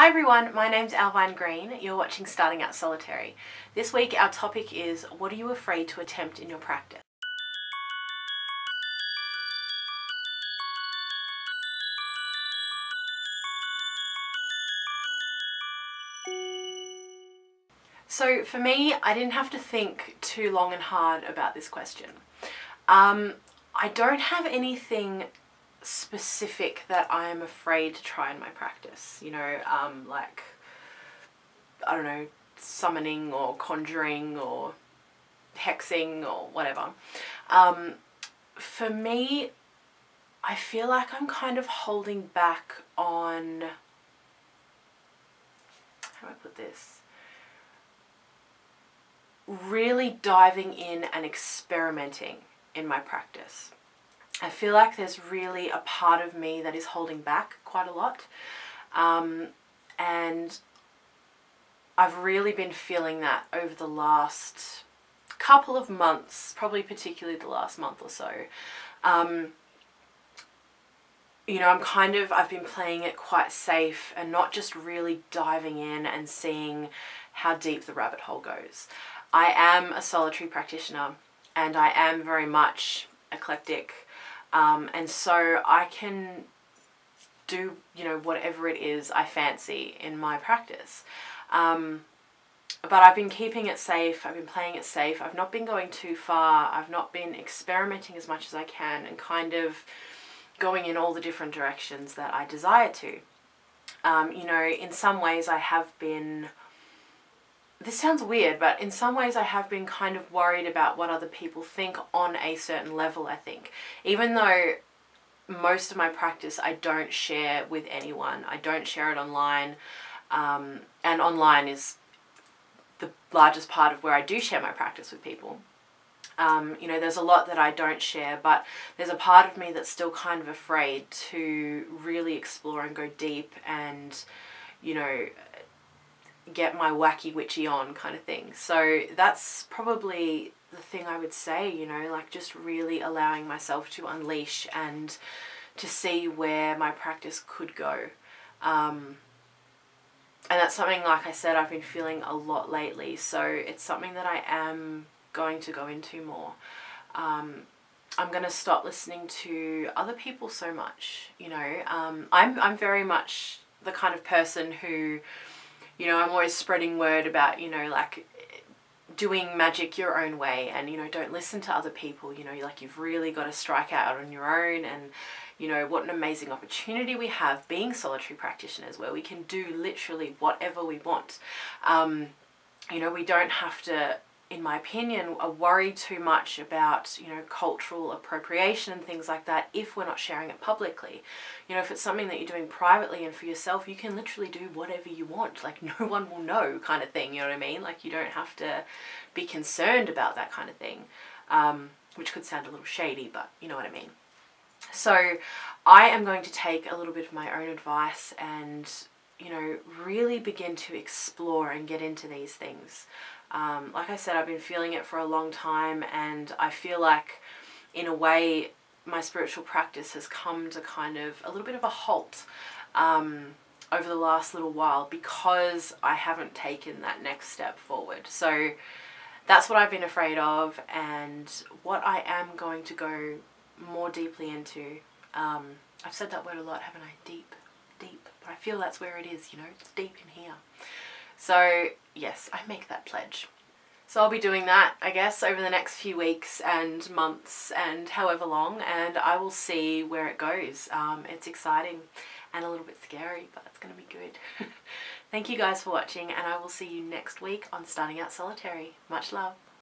Hi everyone, my name's Owlvine Green. You're watching Starting Out Solitary. This week our topic is, what are you afraid to attempt in your practice? So for me, I didn't have to think too long and hard about this question. I don't have anything specific that I am afraid to try in my practice. You know, like, I don't know, summoning or conjuring or hexing or whatever. For me, I feel like I'm kind of holding back on, how do I put this? Really diving in and experimenting in my practice. I feel like there's really a part of me that is holding back quite a lot. And I've really been feeling that over the last couple of months, probably particularly the last month or so. You know, I've been playing it quite safe and not just really diving in and seeing how deep the rabbit hole goes. I am a solitary practitioner and I am very much eclectic. And so I can do, you know, whatever it is I fancy in my practice. But I've been keeping it safe. I've been playing it safe. I've not been going too far. I've not been experimenting as much as I can and kind of going in all the different directions that I desire to. You know, in some ways I have been, this sounds weird, but in some ways I have been kind of worried about what other people think on a certain level, I think. Even though most of my practice I don't share with anyone. I don't share it online. And online is the largest part of where I do share my practice with people. You know, there's a lot that I don't share, but there's a part of me that's still kind of afraid to really explore and go deep and, you know, get my wacky witchy on kind of thing. So that's probably the thing I would say, you know, like just really allowing myself to unleash and to see where my practice could go. And that's something, like I said, I've been feeling a lot lately. So it's something that I am going to go into more. I'm going to stop listening to other people so much, you know. I'm very much the kind of person who, you know, I'm always spreading word about, you know, like doing magic your own way and, you know, don't listen to other people, you know, like you've really got to strike out on your own. And, you know, what an amazing opportunity we have being solitary practitioners where we can do literally whatever we want. You know, we don't have to, in my opinion, worry too much about, you know, cultural appropriation and things like that if we're not sharing it publicly. You know, if it's something that you're doing privately and for yourself, you can literally do whatever you want. Like, no one will know kind of thing, you know what I mean? Like, you don't have to be concerned about that kind of thing, which could sound a little shady, but you know what I mean. So I am going to take a little bit of my own advice and, you know, really begin to explore and get into these things. Like I said, I've been feeling it for a long time, and I feel like, in a way, my spiritual practice has come to kind of a little bit of a halt over the last little while because I haven't taken that next step forward. So that's what I've been afraid of, and what I am going to go more deeply into. I've said that word a lot, haven't I? Deep, but I feel that's where it is, you know, it's deep in here. So yes, I make that pledge. So I'll be doing that, I guess, over the next few weeks and months and however long, and I will see where it goes. It's exciting and a little bit scary, but it's going to be good. Thank you guys for watching, and I will see you next week on Starting Out Solitary. Much love.